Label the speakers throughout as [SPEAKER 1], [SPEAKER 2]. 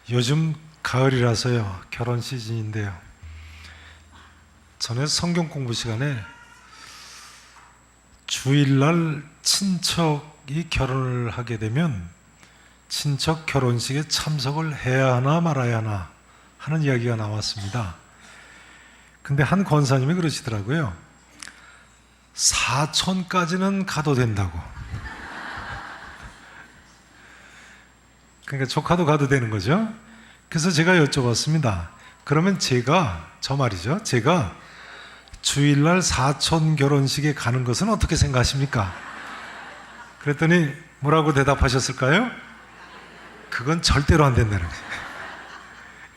[SPEAKER 1] 요즘 가을이라서요, 결혼 시즌인데요. 전에 성경 공부 시간에 주일날 친척이 결혼을 하게 되면 친척 결혼식에 참석을 해야 하나 말아야 하나 하는 이야기가 나왔습니다. 근데 한 권사님이 그러시더라고요. 사촌까지는 가도 된다고. 그러니까 조카도 가도 되는 거죠. 그래서 제가 여쭤봤습니다. 그러면 제가 주일날 사촌 결혼식에 가는 것은 어떻게 생각하십니까? 그랬더니 뭐라고 대답하셨을까요? 그건 절대로 안 된다는 거예요.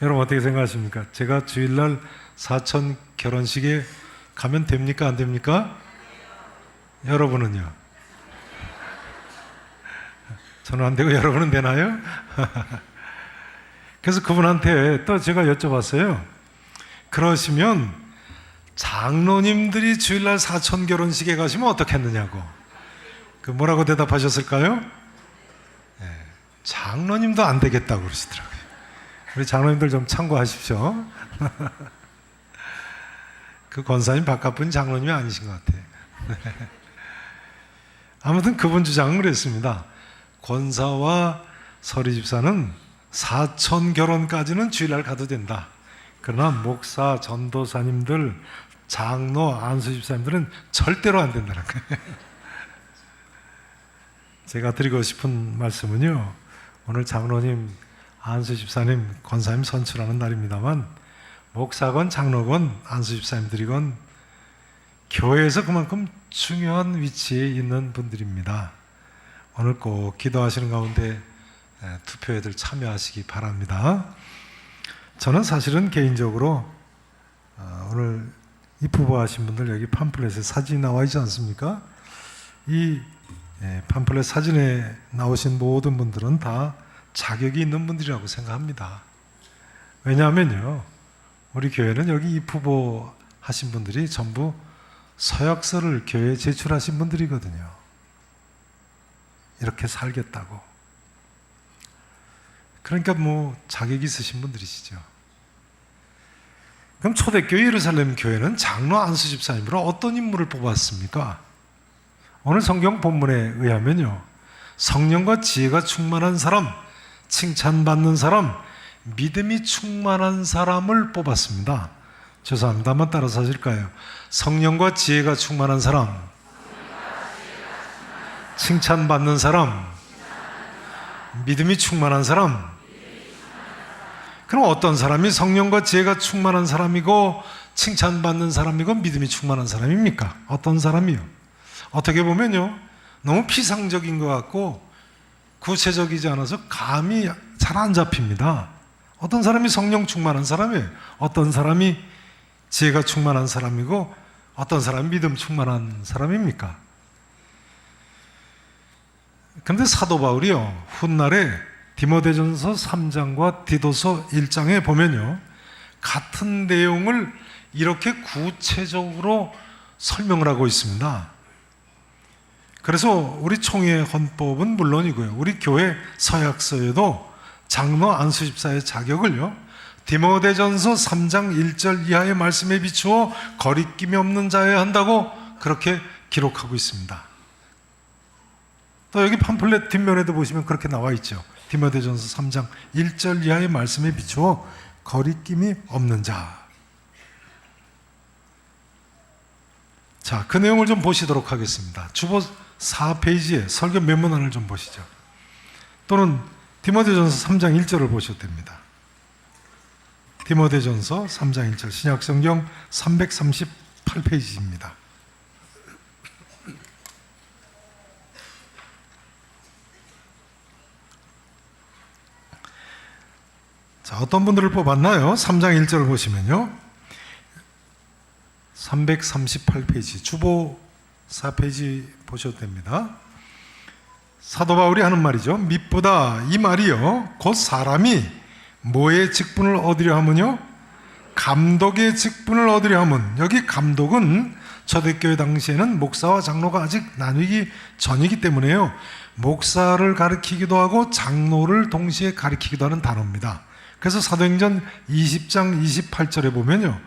[SPEAKER 1] 여러분 어떻게 생각하십니까? 제가 주일날 사촌 결혼식에 가면 됩니까? 안 됩니까? 여러분은요? 저는 안 되고 여러분은 되나요? 그래서 그분한테 또 제가 여쭤봤어요. 그러시면 장로님들이 주일날 사촌 결혼식에 가시면 어떻겠느냐고. 그 뭐라고 대답하셨을까요? 네, 장로님도 안 되겠다고 그러시더라고요. 우리 장로님들 좀 참고하십시오. 그 권사님 바깥분 장로님이 아니신 것 같아요. 아무튼 그분 주장은 그랬습니다. 권사와 서리 집사는 사촌 결혼까지는 주일날 가도 된다. 그러나 목사, 전도사님들, 장로, 안수 집사님들은 절대로 안 된다는 거예요. 제가 드리고 싶은 말씀은요, 오늘 장로님, 안수 집사님, 권사님 선출하는 날입니다만 목사건 장로건 안수 집사님들이건 교회에서 그만큼 중요한 위치에 있는 분들입니다. 오늘 꼭 기도하시는 가운데 투표에들 참여하시기 바랍니다. 저는 사실은 개인적으로 오늘 입후보 하신 분들 여기 팜플렛에 사진이 나와 있지 않습니까? 이 팜플렛 사진에 나오신 모든 분들은 다 자격이 있는 분들이라고 생각합니다. 왜냐하면요, 우리 교회는 여기 입후보 하신 분들이 전부 서약서를 교회에 제출하신 분들이거든요. 이렇게 살겠다고. 그러니까 자격이 있으신 분들이시죠. 그럼 초대교회 예루살렘 교회는 장로 안수 집사님으로 어떤 인물을 뽑았습니까? 오늘 성경 본문에 의하면요, 성령과 지혜가 충만한 사람, 칭찬받는 사람, 믿음이 충만한 사람을 뽑았습니다. 죄송합니다. 한번 따라서 하실까요? 성령과 지혜가 충만한 사람, 칭찬받는 사람, 믿음이 충만한 사람. 그럼 어떤 사람이 성령과 지혜가 충만한 사람이고 칭찬받는 사람이고 믿음이 충만한 사람입니까? 어떤 사람이요? 어떻게 보면요, 너무 피상적인 것 같고 구체적이지 않아서 감이 잘 안 잡힙니다. 어떤 사람이 성령 충만한 사람이에요. 어떤 사람이 지혜가 충만한 사람이고 어떤 사람이 믿음 충만한 사람입니까? 그런데 사도 바울이요, 훗날에 디모데전서 3장과 디도서 1장에 보면요, 같은 내용을 이렇게 구체적으로 설명을 하고 있습니다. 그래서 우리 총회 헌법은 물론이고요, 우리 교회 서약서에도 장로 안수 집사의 자격을요, 디모데전서 3장 1절 이하의 말씀에 비추어 거리낌이 없는 자여야 한다고 그렇게 기록하고 있습니다. 또 여기 팜플렛 뒷면에도 보시면 그렇게 나와 있죠. 디모데전서 3장 1절 이하의 말씀에 비추어 거리낌이 없는 자. 자, 그 내용을 좀 보시도록 하겠습니다. 주보 4페이지에 설교 메모란을 좀 보시죠. 또는 디모데전서 3장 1절을 보셔도 됩니다. 디모데전서 3장 1절 신약성경 338페이지입니다. 자, 어떤 분들을 뽑았나요? 3장 1절을 보시면요, 338페이지 주보 4페이지 보셔도 됩니다. 사도 바울이 하는 말이죠. mit보다 이 말이요, 곧 사람이 뭐의 직분을 얻으려 하면요, 감독의 직분을 얻으려 하면. 여기 감독은 초대교회 당시에는 목사와 장로가 아직 나뉘기 전이기 때문에요, 목사를 가리키기도 하고 장로를 동시에 가리키기도 하는 단어입니다. 그래서 사도행전 20장 28절에 보면요,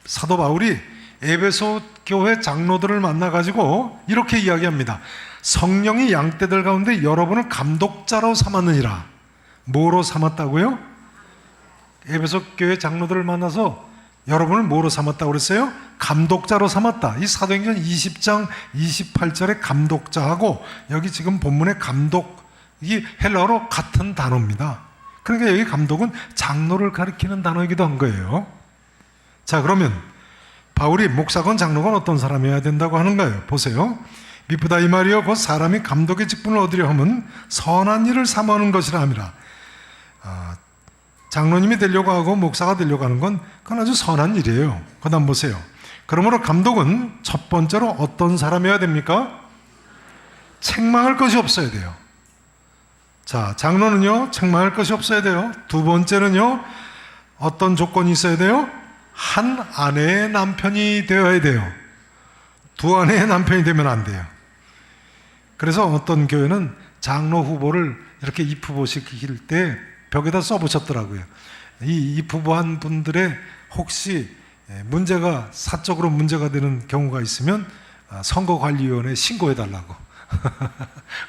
[SPEAKER 1] 사도 바울이 에베소 교회 장로들을 만나가지고 이렇게 이야기합니다. 성령이 양떼들 가운데 여러분을 감독자로 삼았느니라. 뭐로 삼았다고요? 에베소 교회 장로들을 만나서 여러분을 뭐로 삼았다고 그랬어요? 감독자로 삼았다. 이 사도행전 20장 28절의 감독자하고 여기 지금 본문의 감독, 이 헬라어로 같은 단어입니다. 그러니까 여기 감독은 장로를 가리키는 단어이기도 한 거예요. 자, 그러면 바울이 목사건 장로건 어떤 사람이어야 된다고 하는가요? 보세요. 미쁘다 이 말이요 곧 사람이 감독의 직분을 얻으려 하면 선한 일을 삼하는 것이라 함이라. 장로님이 되려고 하고 목사가 되려고 하는 건 그건 아주 선한 일이에요. 그 다음 보세요. 그러므로 감독은 첫 번째로 어떤 사람이어야 됩니까? 책망할 것이 없어야 돼요. 자, 장로는요 책망할 것이 없어야 돼요. 두 번째는요 어떤 조건이 있어야 돼요? 한 아내의 남편이 되어야 돼요. 두 아내의 남편이 되면 안 돼요. 그래서 어떤 교회는 장로 후보를 이렇게 입후보시킬 때 벽에다 써붙였더라고요. 이 입후보한 분들의 혹시 문제가 사적으로 문제가 되는 경우가 있으면 선거관리위원회에 신고해달라고.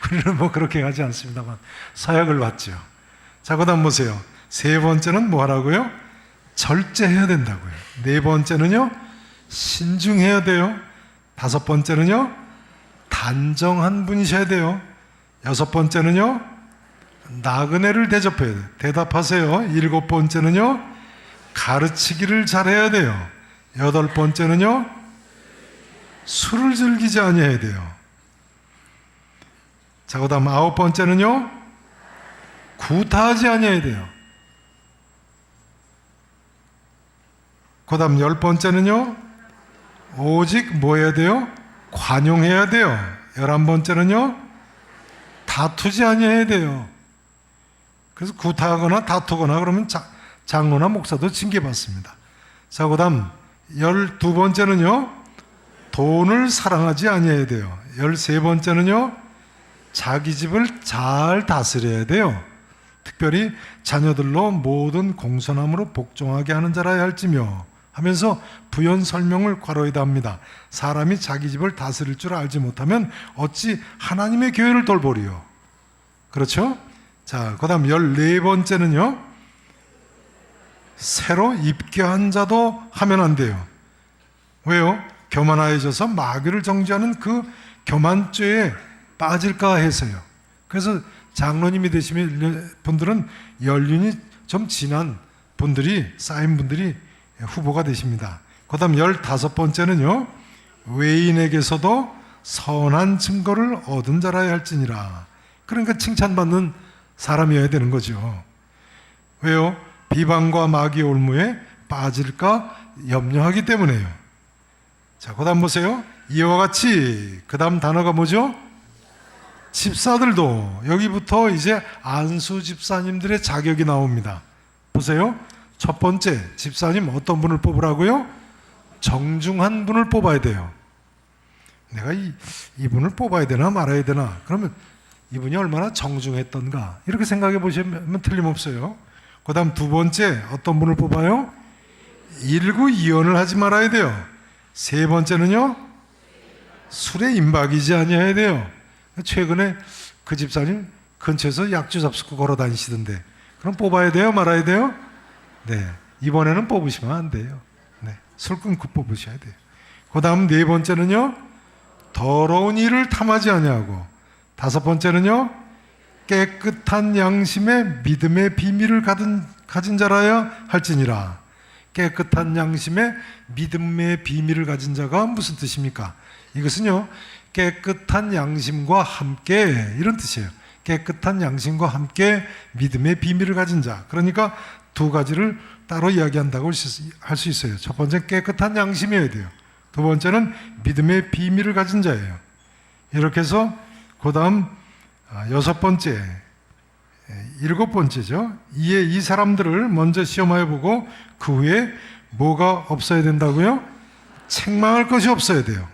[SPEAKER 1] 우리는 뭐 그렇게 하지 않습니다만 서약을 받죠. 자, 그 다음 보세요. 세 번째는 뭐 하라고요? 절제해야 된다고요. 네 번째는요 신중해야 돼요. 다섯 번째는요 단정한 분이셔야 돼요. 여섯 번째는요 나그네를 대접해야 돼요. 대답하세요. 일곱 번째는요 가르치기를 잘해야 돼요. 여덟 번째는요 술을 즐기지 아니해야 돼요. 자, 그 다음 아홉 번째는요 구타하지 아니해야 돼요. 그 다음 열 번째는요 오직 뭐 해야 돼요? 관용해야 돼요. 11번째는요 다투지 아니해야 돼요. 그래서 구타하거나 다투거나 그러면 장로나 목사도 징계받습니다. 자, 그 다음 12번째는요 돈을 사랑하지 아니해야 돼요. 13번째는요 자기 집을 잘 다스려야 돼요. 특별히 자녀들로 모든 공손함으로 복종하게 하는 자라야 할지며 하면서 부연 설명을 괄호에다 합니다. 사람이 자기 집을 다스릴 줄 알지 못하면 어찌 하나님의 교회를 돌보리요. 그렇죠? 자, 그 다음 14번째는요 새로 입교한 자도 하면 안 돼요. 왜요? 교만하여져서 마귀를 정죄하는 그 교만죄에 빠질까 해서요. 그래서 장로님이 되시면 분들은 연륜이 좀 지난 분들이 쌓인 분들이 후보가 되십니다. 그 다음 15번째는요 외인에게서도 선한 증거를 얻은 자라야 할지니라. 그러니까 칭찬받는 사람이어야 되는 거죠. 왜요? 비방과 마귀의 올무에 빠질까 염려하기 때문에요. 자, 그 다음 보세요. 이와 같이 그 다음 단어가 뭐죠? 집사들도 여기부터 이제 안수 집사님들의 자격이 나옵니다. 보세요. 첫 번째, 집사님 어떤 분을 뽑으라고요? 정중한 분을 뽑아야 돼요. 내가 이분을 뽑아야 되나 말아야 되나? 그러면 이분이 얼마나 정중했던가 이렇게 생각해 보시면 틀림없어요. 그 다음 두 번째, 어떤 분을 뽑아요? 일구이연을 하지 말아야 돼요. 세 번째는요 술에 임박이지 아니어야 돼요. 최근에 그 집사님 근처에서 약주 잡수고 걸어 다니시던데 그럼 뽑아야 돼요? 말아야 돼요? 네, 이번에는 뽑으시면 안 돼요. 네, 술 끊고 뽑으셔야 돼요. 그 다음 네 번째는요 더러운 일을 탐하지 아니하고, 다섯 번째는요 깨끗한 양심에 믿음의 비밀을 가진 자라야 할지니라. 깨끗한 양심에 믿음의 비밀을 가진 자가 무슨 뜻입니까? 이것은요 깨끗한 양심과 함께 이런 뜻이에요. 깨끗한 양심과 함께 믿음의 비밀을 가진 자. 그러니까 두 가지를 따로 이야기한다고 할 수 있어요. 첫 번째는 깨끗한 양심이어야 돼요. 두 번째는 믿음의 비밀을 가진 자예요. 이렇게 해서 그 다음 여섯 번째, 일곱 번째죠. 이에 이 사람들을 먼저 시험하여 보고 그 후에 뭐가 없어야 된다고요? 책망할 것이 없어야 돼요.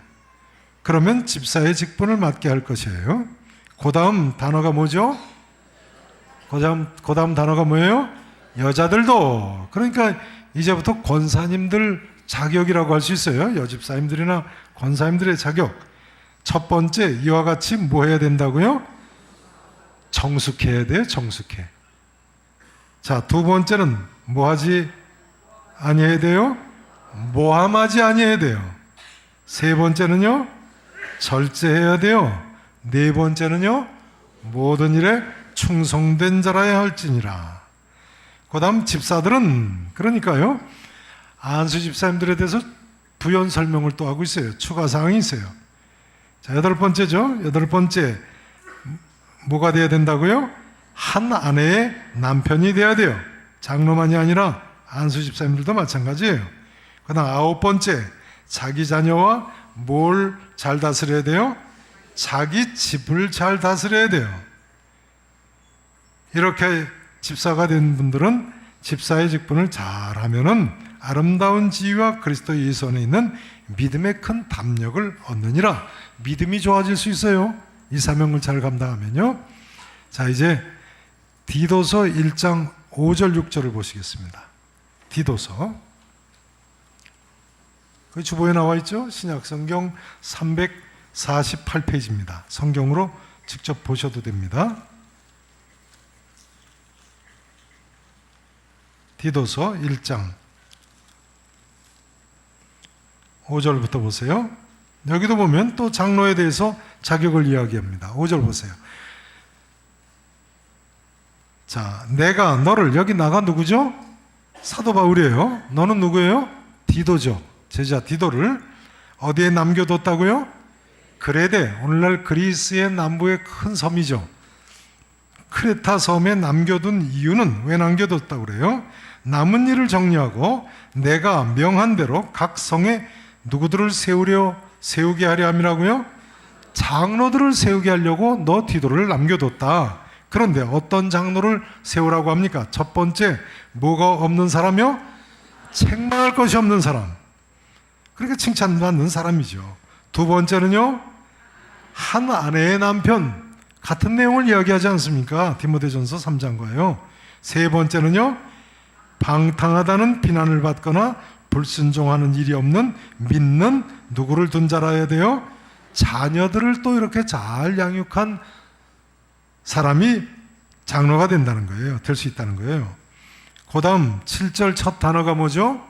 [SPEAKER 1] 그러면 집사의 직분을 맡게 할 것이에요. 그 다음 단어가 뭐죠? 그 다음 단어가 뭐예요? 여자들도. 그러니까 이제부터 권사님들 자격이라고 할 수 있어요. 여집사님들이나 권사님들의 자격. 첫 번째, 이와 같이 뭐 해야 된다고요? 정숙해야 돼요. 정숙해. 자, 두 번째는 뭐 하지 아니해야 돼요? 모함하지 아니해야 돼요. 세 번째는요, 절제해야 돼요. 네 번째는요, 모든 일에 충성된 자라야 할지니라. 그 다음 집사들은, 그러니까요, 안수 집사님들에 대해서 부연 설명을 또 하고 있어요. 추가 사항이 있어요. 자, 여덟 번째죠. 여덟 번째, 뭐가 돼야 된다고요? 한 아내의 남편이 돼야 돼요. 장로만이 아니라 안수 집사님들도 마찬가지예요. 그 다음 아홉 번째, 자기 자녀와 뭘 잘 다스려야 돼요? 자기 집을 잘 다스려야 돼요. 이렇게 집사가 된 분들은 집사의 직분을 잘하면은 아름다운 지위와 그리스도 예수 안에 있는 믿음의 큰 담력을 얻느니라. 믿음이 좋아질 수 있어요. 이 사명을 잘 감당하면요. 자, 이제 디도서 1장 5절 6절을 보시겠습니다. 디도서, 그 주보에 나와 있죠? 신약성경 348페이지입니다. 성경으로 직접 보셔도 됩니다. 디도서 1장 5절부터 보세요. 여기도 보면 또 장로에 대해서 자격을 이야기합니다. 5절 보세요. 자, 내가 너를, 여기 나가 누구죠? 사도 바울이에요. 너는 누구예요? 디도죠. 제자 디도를 어디에 남겨뒀다고요? 그레데, 오늘날 그리스의 남부의 큰 섬이죠. 크레타 섬에 남겨둔 이유는 왜 남겨뒀다고 그래요? 남은 일을 정리하고 내가 명한 대로 각 성에 누구들을 세우게 하려 함이라고요? 장로들을 세우게 하려고 너 디도를 남겨뒀다. 그런데 어떤 장로를 세우라고 합니까? 첫 번째, 뭐가 없는 사람이요? 책망할 것이 없는 사람. 그러니까 칭찬받는 사람이죠. 두 번째는요, 한 아내의 남편. 같은 내용을 이야기하지 않습니까? 디모데전서 3장과요. 세 번째는요, 방탕하다는 비난을 받거나 불순종하는 일이 없는 믿는 누구를 둔 자라야 돼요? 자녀들을 또 이렇게 잘 양육한 사람이 장로가 된다는 거예요. 될 수 있다는 거예요. 그 다음 7절 첫 단어가 뭐죠?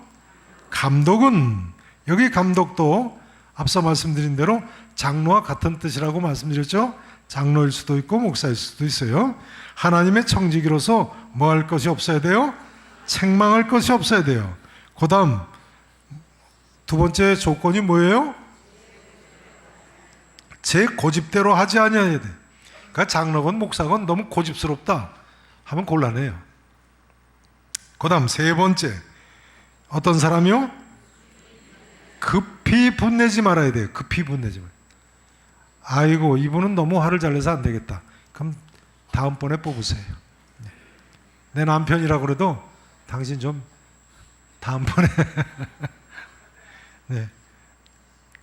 [SPEAKER 1] 감독은, 여기 감독도 앞서 말씀드린 대로 장로와 같은 뜻이라고 말씀드렸죠. 장로일 수도 있고 목사일 수도 있어요. 하나님의 청지기로서 뭐 할 것이 없어야 돼요? 책망할 것이 없어야 돼요. 그 다음 두 번째 조건이 뭐예요? 제 고집대로 하지 아니해야 돼. 그러니까 장로건 목사건 너무 고집스럽다 하면 곤란해요. 그 다음 세 번째, 어떤 사람이요? 급히 분내지 말아야 돼요. 급히 분내지 말아요. 아이고, 이분은 너무 화를 잘 내서 안 되겠다. 그럼 다음번에 뽑으세요. 내 남편이라고 그래도 당신 좀 다음번에 네.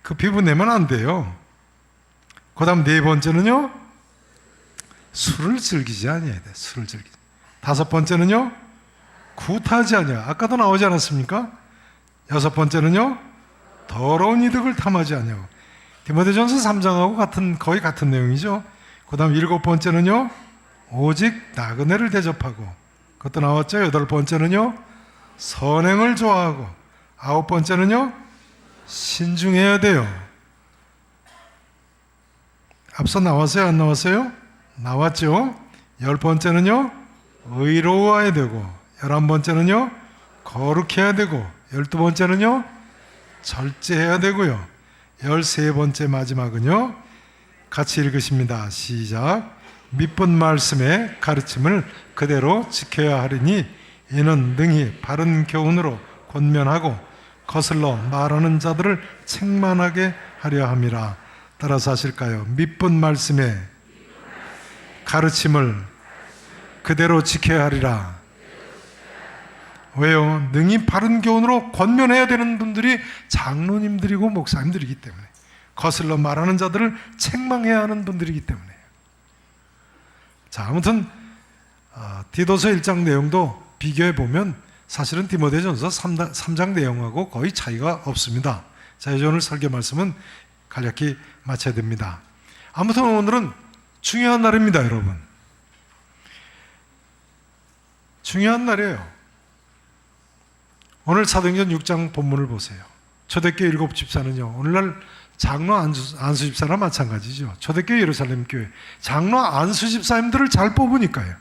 [SPEAKER 1] 급히 분내면 안 돼요. 그 다음 네 번째는요, 술을 즐기지 아니해야 돼. 술을 즐기지. 다섯 번째는요, 구타하지 아니야. 아까도 나오지 않았습니까? 여섯 번째는요, 더러운 이득을 탐하지 아니하고. 디모데전서 3장하고 거의 같은 내용이죠. 그 다음 일곱 번째는요, 오직 나그네를 대접하고. 그것도 나왔죠. 여덟 번째는요, 선행을 좋아하고. 아홉 번째는요, 신중해야 돼요. 앞서 나왔어요? 안 나왔어요? 나왔죠. 열 번째는요, 의로워야 되고. 11번째는요, 거룩해야 되고. 12번째는요, 절제해야 되고요. 13번째 마지막은요, 같이 읽으십니다. 시작. 믿은 말씀의 가르침을 그대로 지켜야 하리니 이는 능히 바른 교훈으로 권면하고 거슬러 말하는 자들을 책망하게 하려 함이라. 따라서 하실까요? 믿은 말씀의 가르침을 그대로 지켜야 하리라. 왜요? 능히 바른 교훈으로 권면해야 되는 분들이 장로님들이고 목사님들이기 때문에, 거슬러 말하는 자들을 책망해야 하는 분들이기 때문에. 자, 아무튼 디도서 1장 내용도 비교해 보면 사실은 디모데전서 3장 내용하고 거의 차이가 없습니다. 자, 이제 오늘 설교 말씀은 간략히 마쳐야 됩니다. 아무튼 오늘은 중요한 날입니다, 여러분. 중요한 날이에요. 오늘 사도행전 6장 본문을 보세요. 초대교회 7집사는요, 오늘날 장로 안수 집사나 마찬가지죠. 초대교회 예루살렘 교회 장로 안수 집사님들을 잘 뽑으니까요,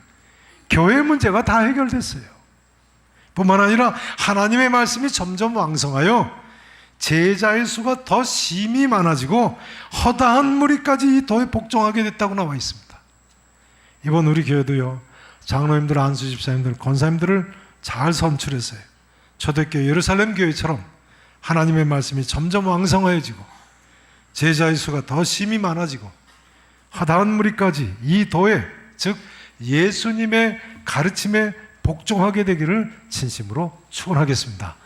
[SPEAKER 1] 교회 문제가 다 해결됐어요. 뿐만 아니라 하나님의 말씀이 점점 왕성하여 제자의 수가 더 심히 많아지고 허다한 무리까지 이 도에 복종하게 됐다고 나와 있습니다. 이번 우리 교회도요, 장로님들, 안수 집사님들, 권사님들을 잘 선출했어요. 초대교회 예루살렘 교회처럼 하나님의 말씀이 점점 왕성해지고 제자의 수가 더 심히 많아지고 허다한 무리까지 이 도에, 즉 예수님의 가르침에 복종하게 되기를 진심으로 축원하겠습니다.